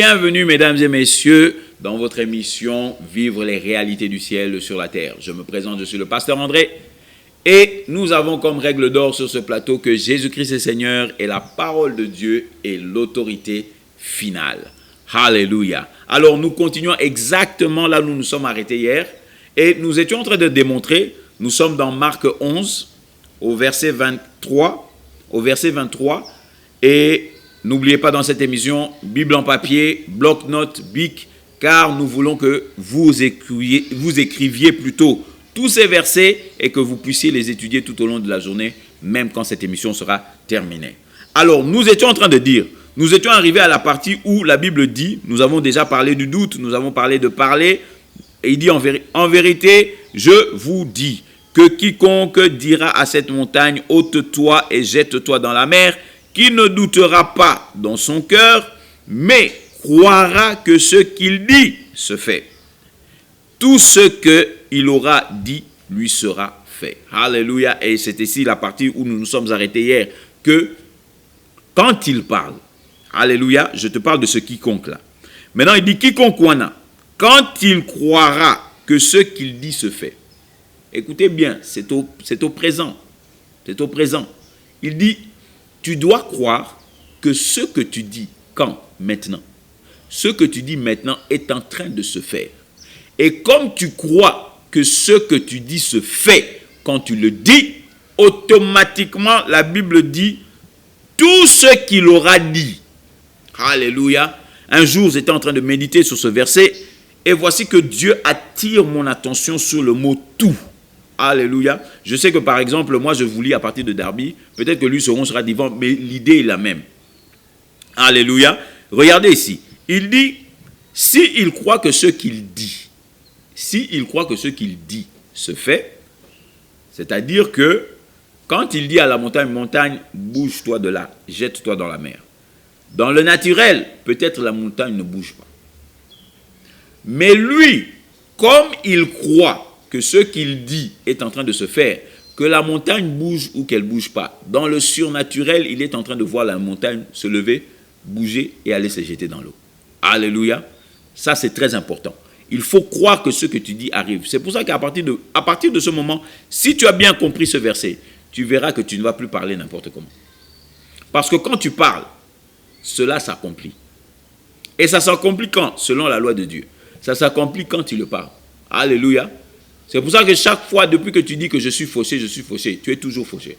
Bienvenue mesdames et messieurs dans votre émission Vivre les réalités du ciel sur la terre. Je me présente, je suis le pasteur André et nous avons comme règle d'or sur ce plateau que Jésus-Christ est Seigneur et la parole de Dieu est l'autorité finale. Alléluia. Alors nous continuons exactement là où nous nous sommes arrêtés hier et nous étions en train de démontrer, nous sommes dans Marc 11 au verset 23 et n'oubliez pas dans cette émission, Bible en papier, bloc-notes, bic, car nous voulons que vous écriviez plutôt tous ces versets et que vous puissiez les étudier tout au long de la journée, même quand cette émission sera terminée. Alors, nous étions en train de dire, nous étions arrivés à la partie où la Bible dit, nous avons déjà parlé du doute, nous avons parlé de parler, et il dit en vérité, je vous dis que quiconque dira à cette montagne, ôte-toi et jette-toi dans la mer, qui ne doutera pas dans son cœur, mais croira que ce qu'il dit se fait. Tout ce qu'il aura dit lui sera fait. Alléluia. Et c'est ici la partie où nous nous sommes arrêtés hier, que quand il parle, alléluia, je te parle de ce quiconque là. Maintenant il dit quiconque wana, quand il croira que ce qu'il dit se fait. Écoutez bien, c'est au présent. C'est au présent. Il dit, tu dois croire que ce que tu dis, quand? Maintenant. Ce que tu dis maintenant est en train de se faire. Et comme tu crois que ce que tu dis se fait quand tu le dis, automatiquement, la Bible dit, tout ce qu'il aura dit. Alléluia. Un jour, j'étais en train de méditer sur ce verset, et voici que Dieu attire mon attention sur le mot « tout ». Alléluia. Je sais que par exemple, moi je vous lis à partir de Darby. Peut-être que lui sera divin, mais l'idée est la même. Alléluia. Regardez ici. Il dit, s'il croit que ce qu'il dit, se fait, c'est-à-dire que quand il dit à la montagne, bouge-toi de là, jette-toi dans la mer. Dans le naturel, peut-être la montagne ne bouge pas. Mais lui, comme il croit que ce qu'il dit est en train de se faire, que la montagne bouge ou qu'elle ne bouge pas. Dans le surnaturel, il est en train de voir la montagne se lever, bouger et aller se jeter dans l'eau. Alléluia. Ça, c'est très important. Il faut croire que ce que tu dis arrive. C'est pour ça qu'à partir de ce moment, si tu as bien compris ce verset, tu verras que tu ne vas plus parler n'importe comment. Parce que quand tu parles, cela s'accomplit. Et ça s'accomplit quand? Selon la loi de Dieu. Ça s'accomplit quand tu le parles. Alléluia. C'est pour ça que chaque fois, depuis que tu dis que je suis fauché, tu es toujours fauché.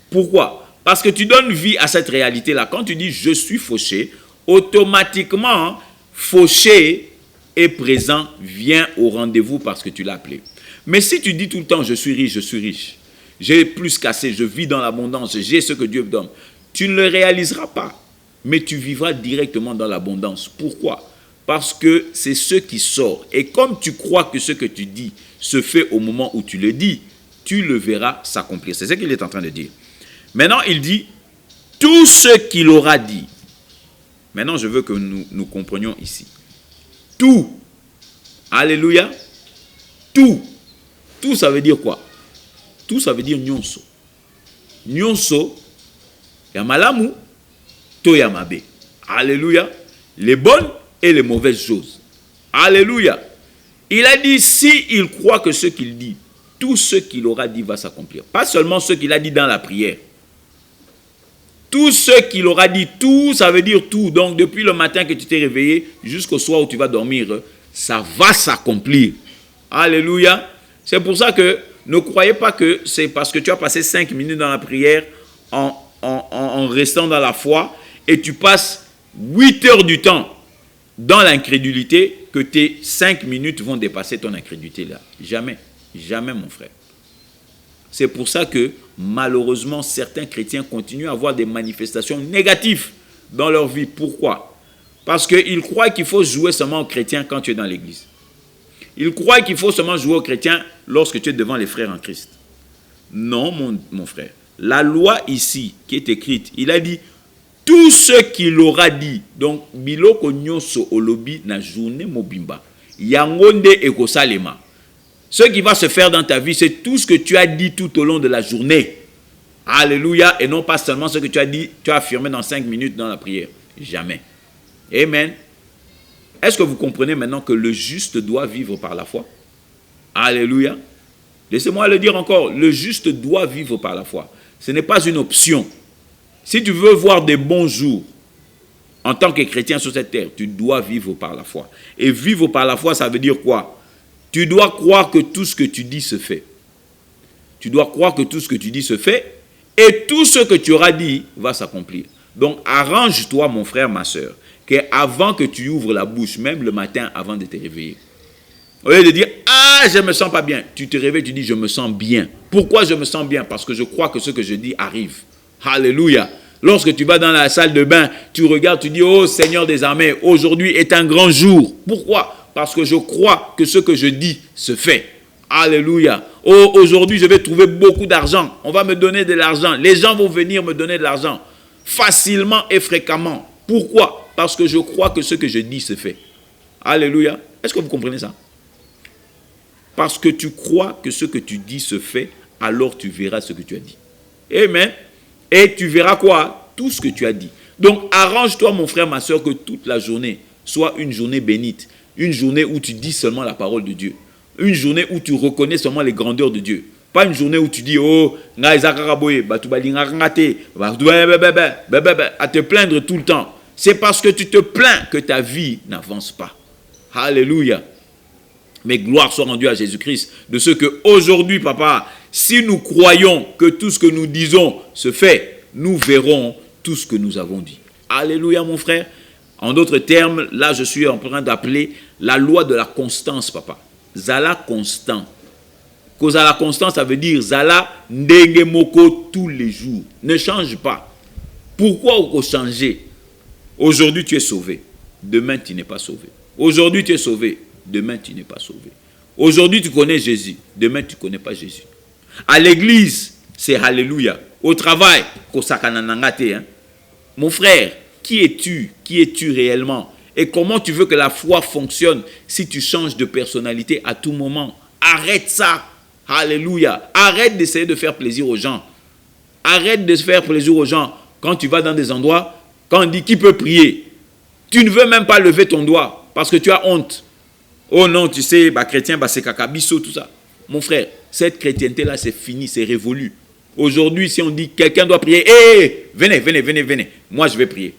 Pourquoi? Parce que tu donnes vie à cette réalité-là. Quand tu dis je suis fauché, automatiquement, fauché est présent, vient au rendez-vous parce que tu l'as appelé. Mais si tu dis tout le temps je suis riche, j'ai plus qu'assez, je vis dans l'abondance, j'ai ce que Dieu me donne, tu ne le réaliseras pas, mais tu vivras directement dans l'abondance. Pourquoi? Parce que c'est ce qui sort. Et comme tu crois que ce que tu dis se fait au moment où tu le dis, tu le verras s'accomplir. C'est ce qu'il est en train de dire. Maintenant, il dit, tout ce qu'il aura dit. Maintenant, je veux que nous comprenions ici. Tout. Alléluia. Tout. Tout, ça veut dire quoi? Tout, ça veut dire nyonso. Nyonso, yamalamu, to yamabe. Alléluia. Les bonnes et les mauvaises choses. Alléluia. Il a dit, s'il croit que ce qu'il dit, tout ce qu'il aura dit va s'accomplir. Pas seulement ce qu'il a dit dans la prière. Tout ce qu'il aura dit, tout, ça veut dire tout. Donc, depuis le matin que tu t'es réveillé, jusqu'au soir où tu vas dormir, ça va s'accomplir. Alléluia. C'est pour ça que ne croyez pas que c'est parce que tu as passé 5 minutes dans la prière en restant dans la foi et tu passes 8 heures du temps dans l'incrédulité, que tes 5 minutes vont dépasser ton incrédulité là. Jamais. Jamais, mon frère. C'est pour ça que, malheureusement, certains chrétiens continuent à avoir des manifestations négatives dans leur vie. Pourquoi? Parce qu'ils croient qu'il faut jouer seulement aux chrétiens quand tu es dans l'église. Ils croient qu'il faut seulement jouer aux chrétiens lorsque tu es devant les frères en Christ. Non, mon frère. La loi ici, qui est écrite, il a dit, tout ce qu'il aura dit, donc, biloko nyonso olobi na journée mobimba, yangonde ekosalema. Ce qui va se faire dans ta vie, c'est tout ce que tu as dit tout au long de la journée. Alléluia. Et non pas seulement ce que tu as dit, tu as affirmé dans 5 minutes dans la prière. Jamais. Amen. Est-ce que vous comprenez maintenant que le juste doit vivre par la foi? Alléluia. Laissez-moi le dire encore. Le juste doit vivre par la foi. Ce n'est pas une option. Si tu veux voir des bons jours en tant que chrétien sur cette terre, tu dois vivre par la foi. Et vivre par la foi, ça veut dire quoi? Tu dois croire que tout ce que tu dis se fait. Tu dois croire que tout ce que tu dis se fait et tout ce que tu auras dit va s'accomplir. Donc, arrange-toi, mon frère, ma soeur, qu'avant que tu ouvres la bouche, même le matin, avant de te réveiller, au lieu de dire « Ah, je ne me sens pas bien », tu te réveilles, tu dis « Je me sens bien ». Pourquoi je me sens bien? Parce que je crois que ce que je dis arrive. Alléluia. Lorsque tu vas dans la salle de bain, tu regardes, tu dis « Oh Seigneur des armées, aujourd'hui est un grand jour ». Pourquoi? Parce que je crois que ce que je dis se fait. Alléluia. Oh, aujourd'hui, je vais trouver beaucoup d'argent. On va me donner de l'argent. Les gens vont venir me donner de l'argent facilement et fréquemment. Pourquoi? Parce que je crois que ce que je dis se fait. Alléluia. Est-ce que vous comprenez ça? Parce que tu crois que ce que tu dis se fait, alors tu verras ce que tu as dit. Amen. Et tu verras quoi? Tout ce que tu as dit. Donc, arrange-toi, mon frère, ma soeur, que toute la journée soit une journée bénite. Une journée où tu dis seulement la parole de Dieu. Une journée où tu reconnais seulement les grandeurs de Dieu. Pas une journée où tu dis, oh, à te plaindre tout le temps. C'est parce que tu te plains que ta vie n'avance pas. Alléluia. Mais gloire soit rendue à Jésus-Christ. De ce que aujourd'hui, papa, si nous croyons que tout ce que nous disons se fait, nous verrons tout ce que nous avons dit. Alléluia, mon frère. En d'autres termes, là, je suis en train d'appeler la loi de la constance, papa. Zala constant. Kozala constant, ça veut dire Zala ndenge moko tous les jours. Ne change pas. Pourquoi on peut changer? Aujourd'hui, tu es sauvé. Demain, tu n'es pas sauvé. Aujourd'hui, tu es sauvé. Demain, tu n'es pas sauvé. Aujourd'hui, tu connais Jésus. Demain, tu ne connais pas Jésus. À l'église, c'est Alléluia. Au travail, hein? Mon frère, qui es-tu? Qui es-tu réellement? Et comment tu veux que la foi fonctionne si tu changes de personnalité à tout moment? Arrête ça. Alléluia. Arrête d'essayer de faire plaisir aux gens. Arrête de faire plaisir aux gens. Quand tu vas dans des endroits, quand on dit qui peut prier, tu ne veux même pas lever ton doigt parce que tu as honte. Oh non, tu sais, chrétien, c'est kakabiso, tout ça. Mon frère, cette chrétienté-là, c'est fini, c'est révolu. Aujourd'hui, si on dit quelqu'un doit prier, venez. Moi, je vais prier.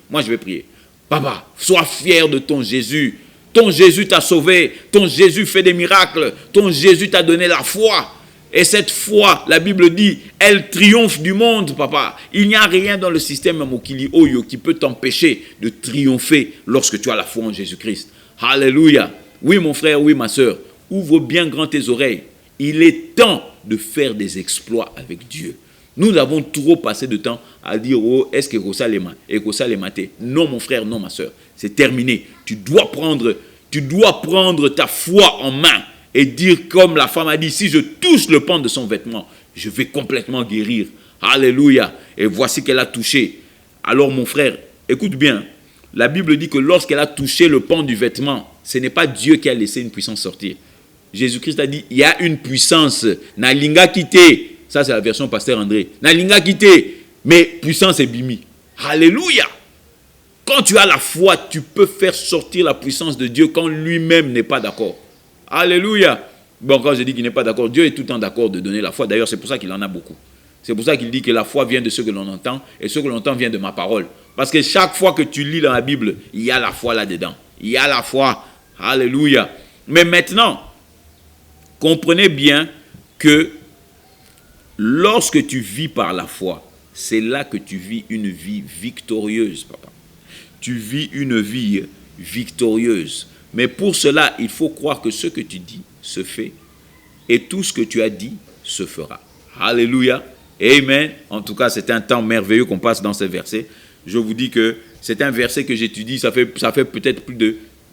Papa, sois fier de ton Jésus. Ton Jésus t'a sauvé. Ton Jésus fait des miracles. Ton Jésus t'a donné la foi. Et cette foi, la Bible dit, elle triomphe du monde, papa. Il n'y a rien dans le système Mokili Oyo qui peut t'empêcher de triompher lorsque tu as la foi en Jésus-Christ. Alléluia. Oui, mon frère, oui, ma soeur. Ouvre bien grand tes oreilles. Il est temps de faire des exploits avec Dieu. Nous avons trop passé de temps à dire, oh, est-ce que ça les maté? Non, mon frère, non, ma soeur. C'est terminé. Tu dois prendre ta foi en main et dire comme la femme a dit, si je touche le pan de son vêtement, je vais complètement guérir. Alléluia. Et voici qu'elle a touché. Alors, mon frère, écoute bien. La Bible dit que lorsqu'elle a touché le pan du vêtement, ce n'est pas Dieu qui a laissé une puissance sortir. Jésus-Christ a dit, il y a une puissance. Nalinga quitté. Ça, c'est la version Pasteur André. Nalinga quitté, mais puissance est bimi. Alléluia. Quand tu as la foi, tu peux faire sortir la puissance de Dieu quand lui-même n'est pas d'accord. Alléluia. Bon, quand je dis qu'il n'est pas d'accord, Dieu est tout le temps d'accord de donner la foi. D'ailleurs, c'est pour ça qu'il en a beaucoup. C'est pour ça qu'il dit que la foi vient de ce que l'on entend et ce que l'on entend vient de ma parole. Parce que chaque fois que tu lis dans la Bible, il y a la foi là-dedans. Il y a la foi. Alléluia. Mais maintenant, comprenez bien que lorsque tu vis par la foi, c'est là que tu vis une vie victorieuse, papa. Tu vis une vie victorieuse. Mais pour cela, il faut croire que ce que tu dis se fait et tout ce que tu as dit se fera. Alléluia. Amen. En tout cas, c'est un temps merveilleux qu'on passe dans ce verset. Je vous dis que c'est un verset que j'étudie, ça fait peut-être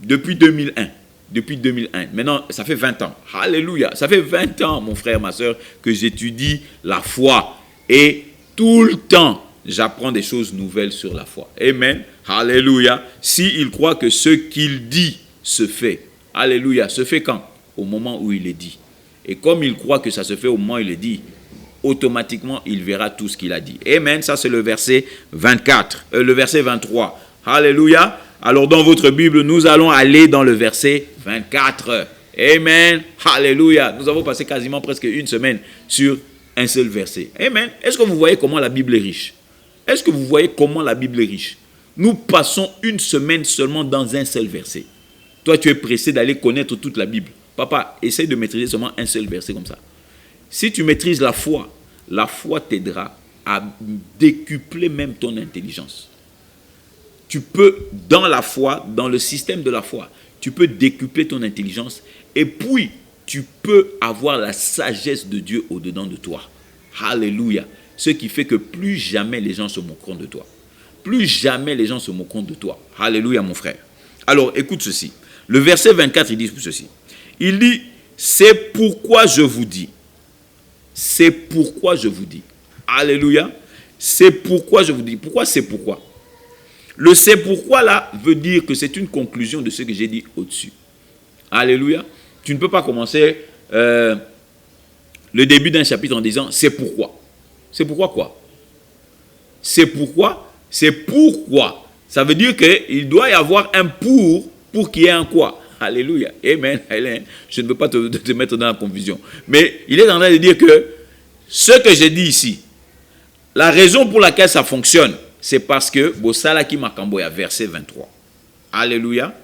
depuis 2001. Depuis 2001. Maintenant, ça fait 20 ans. Alléluia. Ça fait 20 ans, mon frère, ma soeur, que j'étudie la foi. Et tout le temps, j'apprends des choses nouvelles sur la foi. Amen. Alléluia. S'il croit que ce qu'il dit se fait. Alléluia. Se fait quand? Au moment où il est dit. Et comme il croit que ça se fait au moment où il est dit, automatiquement, il verra tout ce qu'il a dit. Amen. Ça, c'est le verset 24. Le verset 23. Alléluia. Alors dans votre Bible, nous allons aller dans le verset 24. Amen. Alléluia. Nous avons passé quasiment presque une semaine sur un seul verset. Amen. Est-ce que vous voyez comment la Bible est riche? Est-ce que vous voyez comment la Bible est riche? Nous passons une semaine seulement dans un seul verset. Toi, tu es pressé d'aller connaître toute la Bible. Papa, essaye de maîtriser seulement un seul verset comme ça. Si tu maîtrises la foi t'aidera à décupler même ton intelligence. Tu peux, dans la foi, dans le système de la foi, tu peux décupler ton intelligence et puis tu peux avoir la sagesse de Dieu au-dedans de toi. Alléluia. Ce qui fait que plus jamais les gens se moqueront de toi. Plus jamais les gens se moqueront de toi. Alléluia, mon frère. Alors, écoute ceci. Le verset 24, il dit ceci. Il dit, c'est pourquoi je vous dis. C'est pourquoi je vous dis. Alléluia. C'est pourquoi je vous dis. Pourquoi c'est pourquoi? Le c'est pourquoi là veut dire que c'est une conclusion de ce que j'ai dit au-dessus. Alléluia. Tu ne peux pas commencer le début d'un chapitre en disant c'est pourquoi. C'est pourquoi quoi? C'est pourquoi? C'est pourquoi. Ça veut dire qu'il doit y avoir un pour qu'il y ait un quoi. Alléluia. Amen. Je ne veux pas te mettre dans la confusion. Mais il est en train de dire que ce que j'ai dit ici, la raison pour laquelle ça fonctionne, c'est parce que Bosalaki Makamboya, verset 23. Alléluia.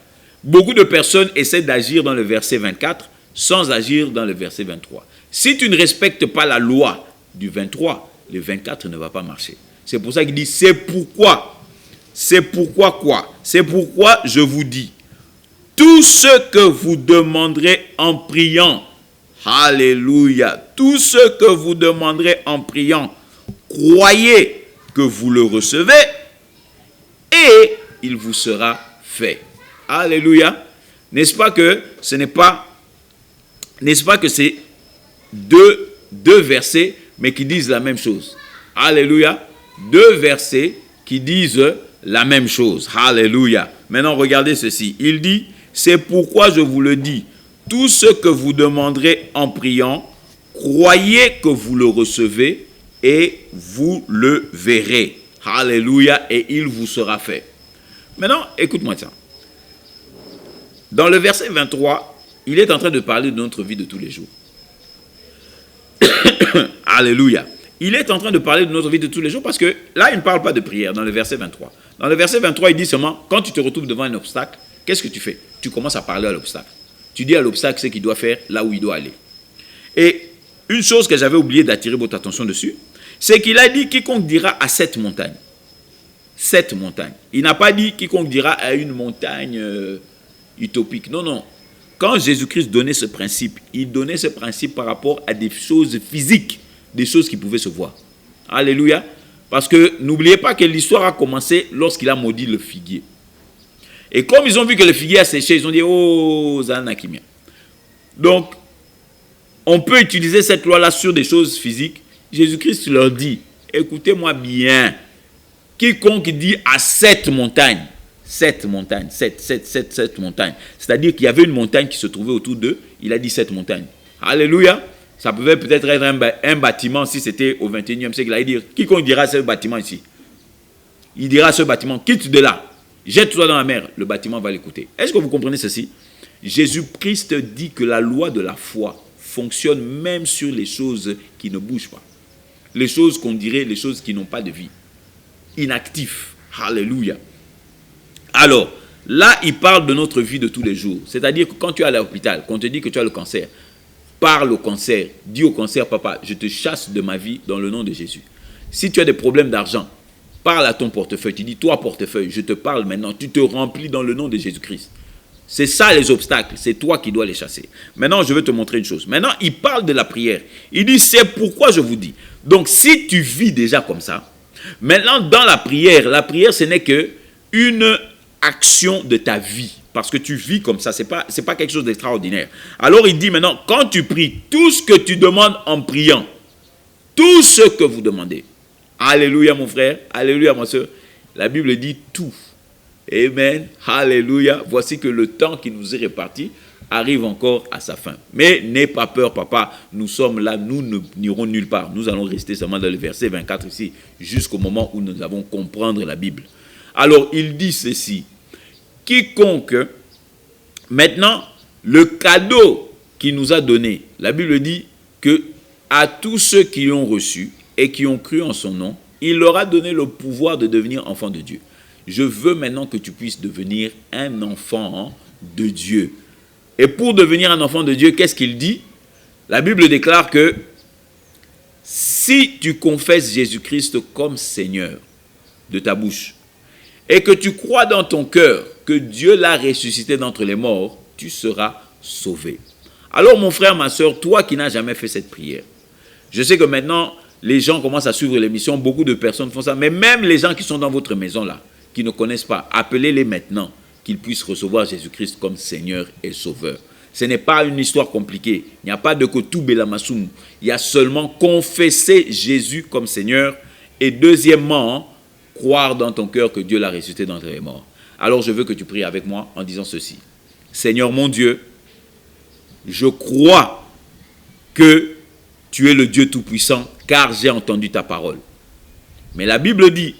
Beaucoup de personnes essaient d'agir dans le verset 24 sans agir dans le verset 23. Si tu ne respectes pas la loi du 23, le 24 ne va pas marcher. C'est pour ça qu'il dit c'est pourquoi. C'est pourquoi quoi? C'est pourquoi je vous dis. Tout ce que vous demanderez en priant, alléluia, tout ce que vous demanderez en priant, croyez que vous le recevez et il vous sera fait. Alléluia. N'est-ce pas que ce n'est pas, n'est-ce pas que c'est deux versets mais qui disent la même chose? Alléluia. Deux versets qui disent la même chose. Alléluia. Maintenant regardez ceci. Il dit, c'est pourquoi je vous le dis, tout ce que vous demanderez en priant, croyez que vous le recevez et vous le verrez. Alléluia. Et il vous sera fait. Maintenant, écoute-moi ça. Dans le verset 23, il est en train de parler de notre vie de tous les jours. Alléluia. Il est en train de parler de notre vie de tous les jours parce que là, il ne parle pas de prière dans le verset 23. Dans le verset 23, il dit seulement, quand tu te retrouves devant un obstacle, qu'est-ce que tu fais? Tu commences à parler à l'obstacle. Tu dis à l'obstacle ce qu'il doit faire, là où il doit aller. Et une chose que j'avais oublié d'attirer votre attention dessus, c'est qu'il a dit quiconque dira à cette montagne. Cette montagne. Il n'a pas dit quiconque dira à une montagne utopique. Non, non. Quand Jésus-Christ donnait ce principe, il donnait ce principe par rapport à des choses physiques, des choses qui pouvaient se voir. Alléluia. Parce que n'oubliez pas que l'histoire a commencé lorsqu'il a maudit le figuier. Et comme ils ont vu que le figuier a séché, ils ont dit, oh, Zanakimia. Donc, on peut utiliser cette loi-là sur des choses physiques. Jésus-Christ leur dit, écoutez-moi bien, quiconque dit à cette montagne, cette montagne, cette montagne, c'est-à-dire qu'il y avait une montagne qui se trouvait autour d'eux, il a dit cette montagne. Alléluia. Ça pouvait peut-être être un bâtiment si c'était au 21e siècle. Il allait dire, quiconque dira à ce bâtiment ici, il dira à ce bâtiment, quitte de là, jette-toi dans la mer, le bâtiment va l'écouter. Est-ce que vous comprenez ceci? Jésus-Christ dit que la loi de la foi fonctionne même sur les choses qui ne bougent pas. Les choses qu'on dirait, les choses qui n'ont pas de vie. Inactifs. Alléluia. Alors, là, il parle de notre vie de tous les jours. C'est-à-dire que quand tu es à l'hôpital, qu'on te dit que tu as le cancer, parle au cancer, dis au cancer, papa, je te chasse de ma vie dans le nom de Jésus. Si tu as des problèmes d'argent, parle à ton portefeuille. Tu dis, toi, portefeuille, je te parle maintenant. Tu te remplis dans le nom de Jésus-Christ. C'est ça les obstacles. C'est toi qui dois les chasser. Maintenant, je vais te montrer une chose. Maintenant, il parle de la prière. Il dit, c'est pourquoi je vous dis. Donc, si tu vis déjà comme ça, maintenant, dans la prière, ce n'est qu'une action de ta vie. Parce que tu vis comme ça, c'est pas quelque chose d'extraordinaire. Alors il dit maintenant, quand tu pries, tout ce que tu demandes en priant, tout ce que vous demandez. Alléluia mon frère, alléluia ma soeur. La Bible dit tout. Amen, alléluia. Voici que le temps qui nous est réparti arrive encore à sa fin. Mais n'aie pas peur papa, nous sommes là, nous n'irons nulle part. Nous allons rester seulement dans le verset 24 ici, jusqu'au moment où nous allons comprendre la Bible. Alors il dit ceci. quiconque, maintenant, le cadeau qu'il nous a donné, la Bible dit que à tous ceux qui l'ont reçu et qui ont cru en son nom, il leur a donné le pouvoir de devenir enfants de Dieu. Je veux maintenant que tu puisses devenir un enfant de Dieu. Et pour devenir un enfant de Dieu, qu'est-ce qu'il dit? La Bible déclare que si tu confesses Jésus-Christ comme Seigneur de ta bouche et que tu crois dans ton cœur que Dieu l'a ressuscité d'entre les morts, tu seras sauvé. Alors mon frère, ma soeur, toi qui n'as jamais fait cette prière, je sais que maintenant les gens commencent à suivre l'émission, beaucoup de personnes font ça, mais même les gens qui sont dans votre maison là, qui ne connaissent pas, appelez-les maintenant qu'ils puissent recevoir Jésus-Christ comme Seigneur et Sauveur. Ce n'est pas une histoire compliquée. Il n'y a pas de Kotou Belamassoum. Il y a seulement confesser Jésus comme Seigneur. Et deuxièmement, croire dans ton cœur que Dieu l'a ressuscité d'entre les morts. Alors je veux que tu pries avec moi en disant ceci. Seigneur mon Dieu, je crois que tu es le Dieu Tout-Puissant, car j'ai entendu ta parole. Mais la Bible dit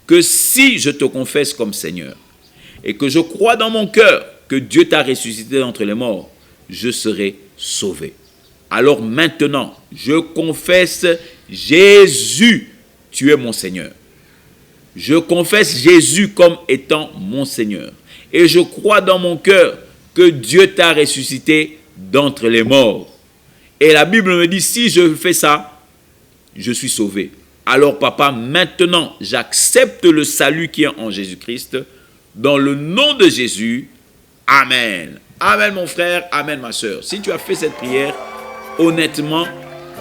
que si je te confesse comme Seigneur et que je crois dans mon cœur que Dieu t'a ressuscité d'entre les morts, je serai sauvé. Alors maintenant, je confesse Jésus, tu es mon Seigneur. Je confesse Jésus comme étant mon Seigneur. Et je crois dans mon cœur que Dieu t'a ressuscité d'entre les morts. Et la Bible me dit, si je fais ça, je suis sauvé. Alors papa, maintenant, j'accepte le salut qui est en Jésus-Christ. Dans le nom de Jésus, Amen. Amen mon frère, Amen ma soeur. Si tu as fait cette prière, honnêtement,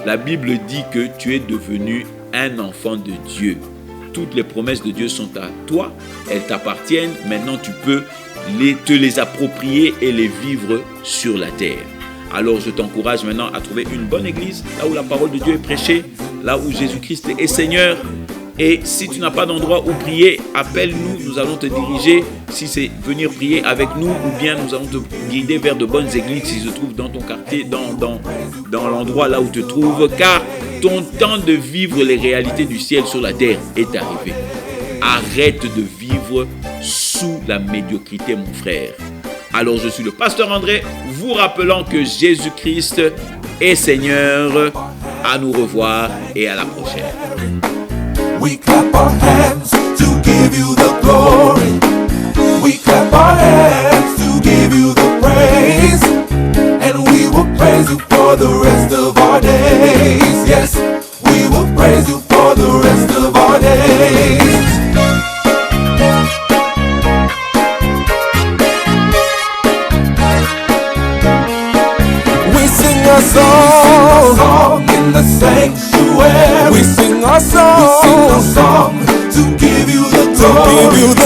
la Bible dit que tu es devenu un enfant de Dieu. Toutes les promesses de Dieu sont à toi, elles t'appartiennent. Maintenant, tu peux te les approprier et les vivre sur la terre. Alors, je t'encourage maintenant à trouver une bonne église, là où la parole de Dieu est prêchée, là où Jésus-Christ est Seigneur. Et si tu n'as pas d'endroit où prier, appelle-nous, nous allons te diriger. Si c'est venir prier avec nous, ou bien nous allons te guider vers de bonnes églises qui se trouvent dans ton quartier, dans l'endroit là où tu te trouves. Car ton temps de vivre les réalités du ciel sur la terre est arrivé. Arrête de vivre sous la médiocrité, mon frère. Alors je suis le pasteur André, vous rappelant que Jésus-Christ est Seigneur. À nous revoir et à la prochaine. We clap our hands to give you the glory. We clap our hands to give you the praise. And we will praise you for the rest of our days. Yes, we will praise you for the rest of our days. We sing a song in the sanctuary. We sing a song to give you the glory.